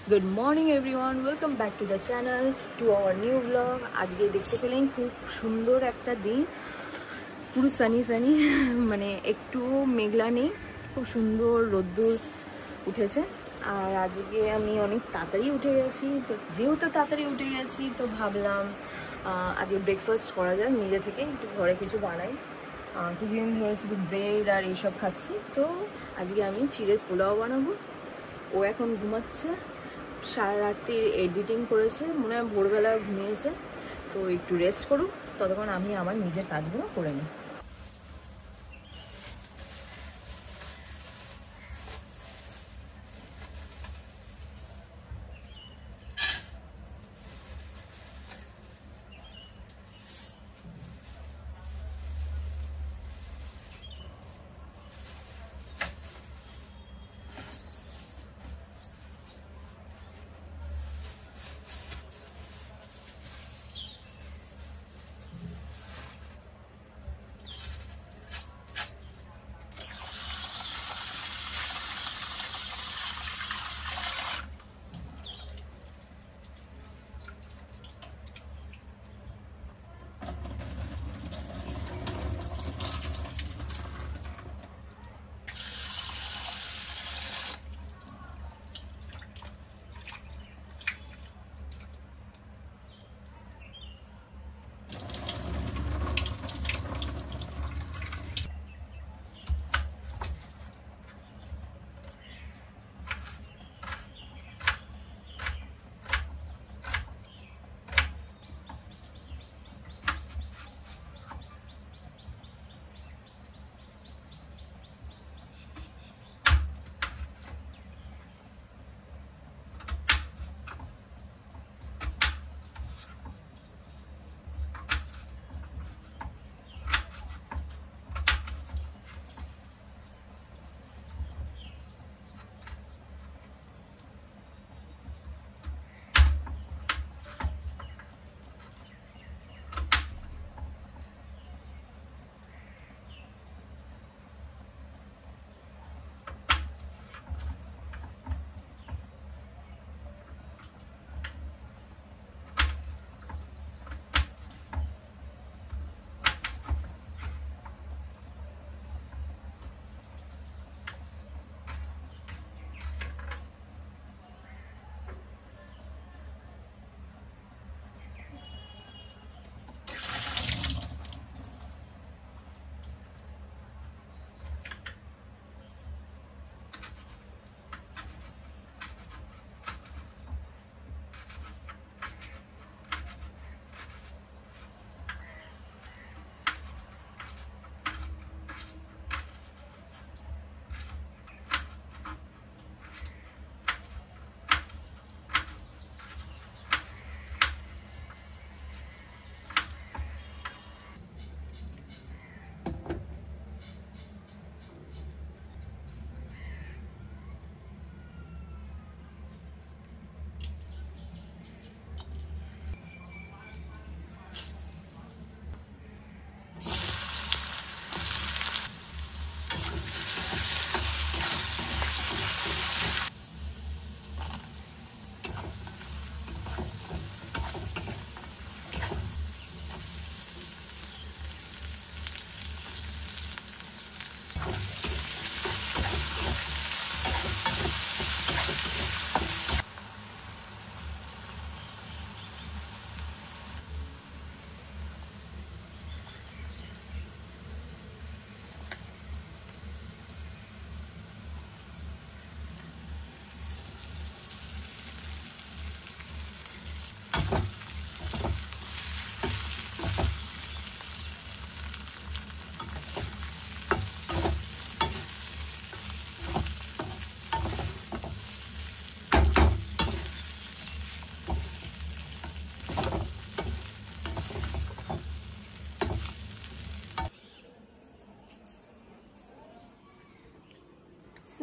Good morning everyone, welcome back to the channel, to our new vlog. আজকে দেখতে পেলেন খুব সুন্দর একটা দিন, পুরো সানি মানে একটু মেঘলা নেই, খুব সুন্দর রোদ্দুর উঠেছে। আর আজকে আমি অনেক তাড়াতাড়ি উঠে গেছি, তো যেহেতু তাড়াতাড়ি উঠে গেছি তো ভাবলাম আজকে ব্রেকফাস্ট করা যায়, নিজে থেকে একটু ঘরে কিছু বানাই। কিছুদিন ধরে শুধু ব্রেড আর এইসব খাচ্ছি, তো আজকে আমি চিড়ের পোলাও বানাবো। ও এখন ঘুমাচ্ছে, সারা রাত্রি এডিটিং করেছে, মনে হয় ভোরবেলা ঘুমিয়েছে, তো একটু রেস্ট করুক, ততক্ষণ আমি আমার নিজের কাজগুলো করে নিই।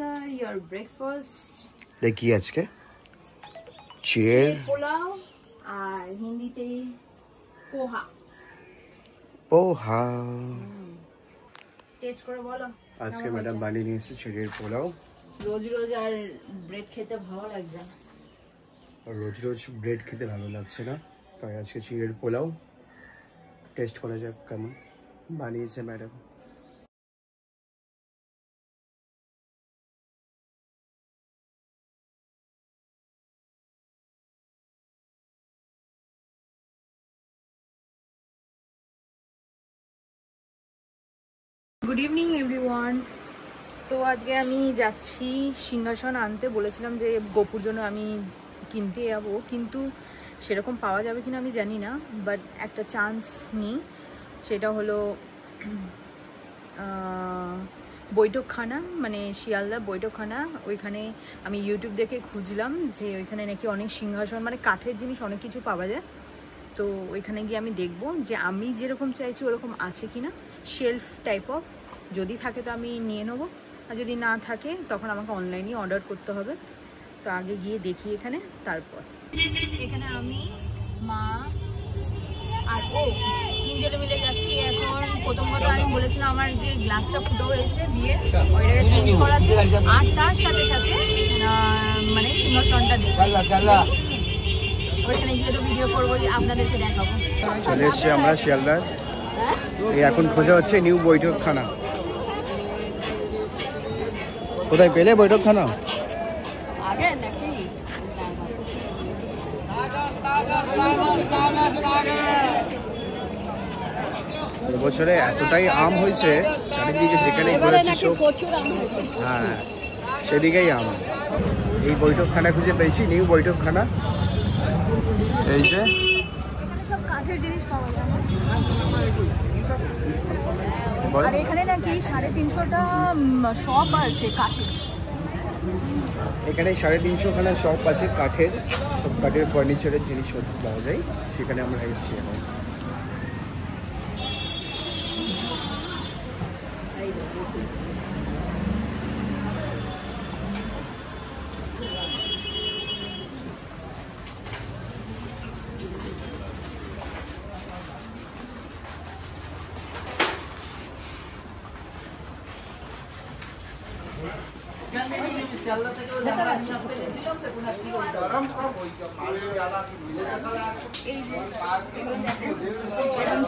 Sir, your breakfast. দেখি আজকে চিড়ের পোলাও আর হিন্দিতে পোহা। পোহা টেস্ট করে বলো। আজকে ম্যাডাম বানিয়ে নিয়ে এসেছে চিড়ের পোলাও। রোজ রোজ আর ব্রেড খেতে ভালো লাগছে না। রোজ রোজ ব্রেড খেতে ভালো লাগছে না, তাই আজকে চিড়ের পোলাও টেস্ট করা যাক কেমন বানিয়েছে ম্যাডাম। Good evening everyone. তো আজকে আমি যাচ্ছি সিংহাসন আনতে, বলেছিলাম যে গোপুর জন্য আমি কিনতে যাবো, কিন্তু সেরকম পাওয়া যাবে কিনা আমি জানি না, বাট একটা চান্স নিই। সেটা হলো বৈঠকখানা, মানে শিয়ালদা বৈঠকখানা। ওইখানে আমি ইউটিউব দেখে খুঁজলাম যে ওইখানে নাকি অনেক সিংহাসন, মানে কাঠের জিনিস অনেক কিছু পাওয়া যায়। তো ওইখানে গিয়ে আমি দেখবো যে আমি যেরকম চাইছি ওরকম আছে কিনা, শেলফ টাইপ অফ। যদি থাকে তো আমি নিয়ে নেবো, আর যদি না থাকে তখন আমাকে অনলাইনে অর্ডার করতে হবে। তো আগে গিয়ে দেখি এখানে, তারপর। এখানে আমি, মা আর ও তিনজনে মিলে যাচ্ছি এখন। প্রথম কথা আমি বলেছিলাম আমার যে গ্লাসটা ফুটো হয়েছে বিয়ে, ওইটাকে চেঞ্জ করাতে, আর তার সাথে সাথে মানে সিংহাসনটা দেখি। ওইখানে গিয়ে তো ভিডিও করবো, আপনাদেরকে দেখাবো। চলে এসছি আমরা শিয়ালদার। এই এখন খোঁজা হচ্ছে নিউ বৈঠকখানা। কোথায় পেলে বৈঠকখানা? আগে নাকি এবছরে এতটাই আম হয়েছে চারিদিকে, যেখানে ঘুরেছি সব, হ্যাঁ সেদিকেই আম। এই বৈঠকখানা খুঁজে পেয়েছি, নিউ বৈঠকখানা। এই যে সব কাঠের জিনিস পাওয়া যায়, আর এখানে নাকি 350টা শপ আছে কাঠের। এখানে 350খানা শপ আছে কাঠের, সব কাঠের ফার্নিচারের জিনিসপত্র পাওয়া যায়। সেখানে আমরা এসেছি এখন।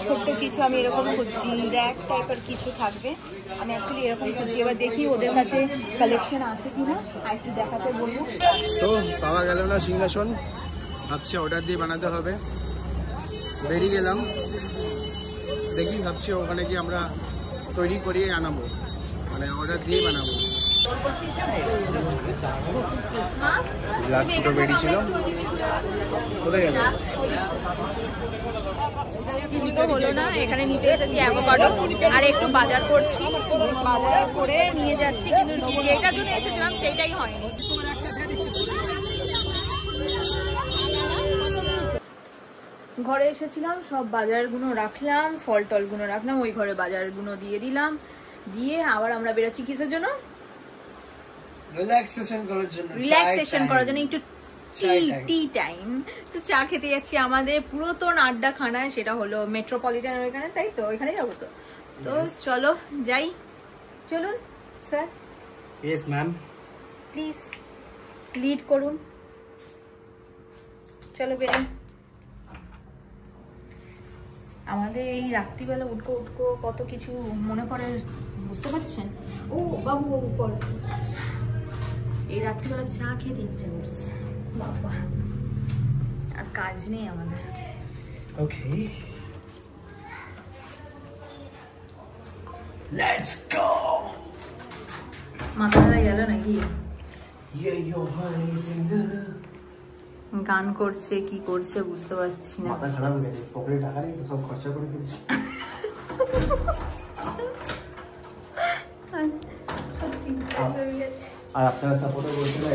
ছোট্ট কিছু আমি এরকম খুঁজছি, র্যাক টাইপের কিছু থাকবে। আমি অ্যাকচুয়ালি এরকম খুঁজছি, এবার দেখি ওদের কাছে কালেকশন আছে কিনা, আর একটু দেখাতে বলবো। তো পাওয়া গেল না সিংহাসন, ভাবছি অর্ডার দিয়ে বানাতে হবে। বেরিয়ে গেলাম, দেখি ভাবছি ওখানে গিয়ে আমরা তৈরি করিয়ে আনাবো, মানে অর্ডার দিয়ে বানাবো। গ্লাস ফুটো বেরিয়েছিল, কোথায় গেল? হলো না, এখানে নিতে এসেছি অ্যাভোকাডো, আর একটু বাজার করছি, বাজার করে নিয়ে যাচ্ছি, কিন্তু যেটার জন্য এসেছিলাম সেটাই হয়নি। ঘরে এসেছিলাম, সব বাজারগুলো রাখলাম, ফল টলগুলো রাখলাম, ওই ঘরে বাজারগুলো দিয়ে দিলাম, দিয়ে আবার আমরা বেরোচ্ছি কিসের জন্য? রিল্যাক্সেশন করার জন্য, একটু টি টাইম। তো চা খেতে যাচ্ছি আমাদের পুরাতন আড্ডাখানায়, সেটা হলো মেট্রোপলিটনের ওইখানে, তাই তো ওইখানে যাবো। তো চলো যাই, চলুন sir. Yes ma'am, please lead করুন, চলো বেরোন। আমাদের এই রাত্রিবেলা উঠকো কত কিছু মনে পড়ে, বুঝতে পারছেন? ও বাবু করছে, এই রাত্রিবেলা চা খেতে ইচ্ছা করছে বাবা, আর কাজ নেই আমাদের। Okay let's go. মাথা ব্যথা গেল নাকি? গান করছে, কি করছে বুঝতে পারছি না। মাথা খারাপ হয়ে গেছে, পকেটে টাকা নেই তো সব খরচা করে ফেলেছি। আর আপনারা সাপোর্ট করছেন না,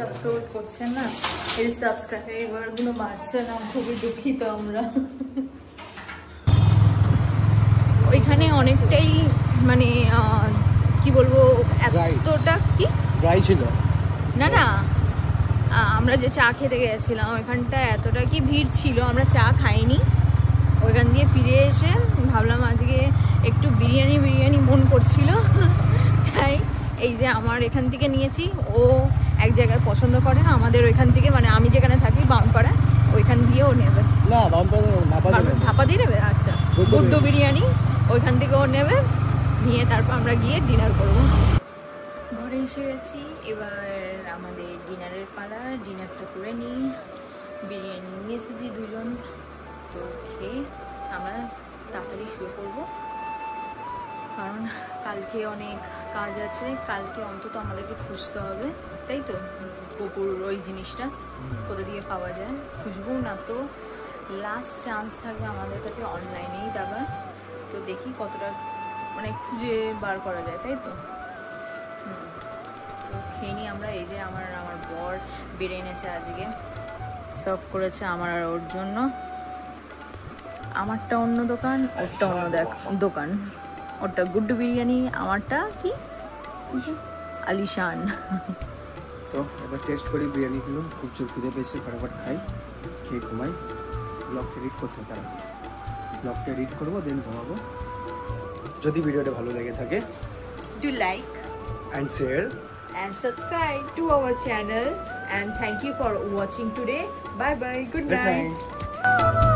সাপোর্ট করছেন না, এই সাবস্ক্রাইবার গুলো বাড়ছে না, খুবই দুঃখিত আমরা। ওইখানে অনেকটাই মানে কি বলবো, এতটা কি ড্রাই ছিল না না, আমরা যে চা খেতে গেছিলাম ওইখানটা এতটা কি ভিড় ছিল, আমরা চা খাইনি। ওইখান দিয়ে ফিরে এসে ভাবলাম আজকে একটু বিরিয়ানি মন করছিল, তাই এই যে আমার এখান থেকে নিয়েছি, ও এক জায়গায় পছন্দ করে, আমাদের ওইখান থেকে, মানে আমি যেখানে থাকি বাউনপাড়া, ওইখান দিয়েও নেবে। না ধাপা দিয়ে নেবে, আচ্ছা। গুড্ডু বিরিয়ানি ওইখান থেকেও নেবে, নিয়ে তারপর আমরা গিয়ে ডিনার করবো। ঘরে এসে গেছি, এবার আমাদের ডিনারের পালা। ডিনারটা করে নিই। বিরিয়ানি নিয়ে এসেছি দুজন, তো খেয়ে আমরা তাড়াতাড়ি শুয়ে পড়বো, কারণ কালকে অনেক কাজ আছে। কালকে অন্তত আমাদেরকে খুঁজতে হবে, তাই তো? গোপুর ওই জিনিসটা কোথা দিয়ে পাওয়া যায় খুঁজবো, না তো লাস্ট চান্স থাকবে আমাদের কাছে অনলাইনেই দেওয়া। তো দেখি কতটা মানে খুঁজে বার করা যায়, তাই তো? তো খেয়ে নিই আমরা। এই যে আমার বর বেড়ে এনেছে, আজকে সার্ভ করেছে আমার আর ওর জন্য। আমারটা অন্য দোকান, ওরটা অন্য দোকান। ওরটা গুড্ডু বিরিয়ানি, আমারটা কি আলিশান। তো এবার টেস্ট করি বিরিয়ানিগুলো। খুব জোর খিদে পেয়েছে, ফটাফট খাই, খেয়ে ঘুমাই। ব্লগটা এডিট করতে তারা, ব্লগটা এডিট করবো, দেন ঘুমাবো। যদি ভিডিওটা ভালো লেগে থাকে, Do like and share and subscribe to our channel, and thank you for watching today. Bye bye, good night.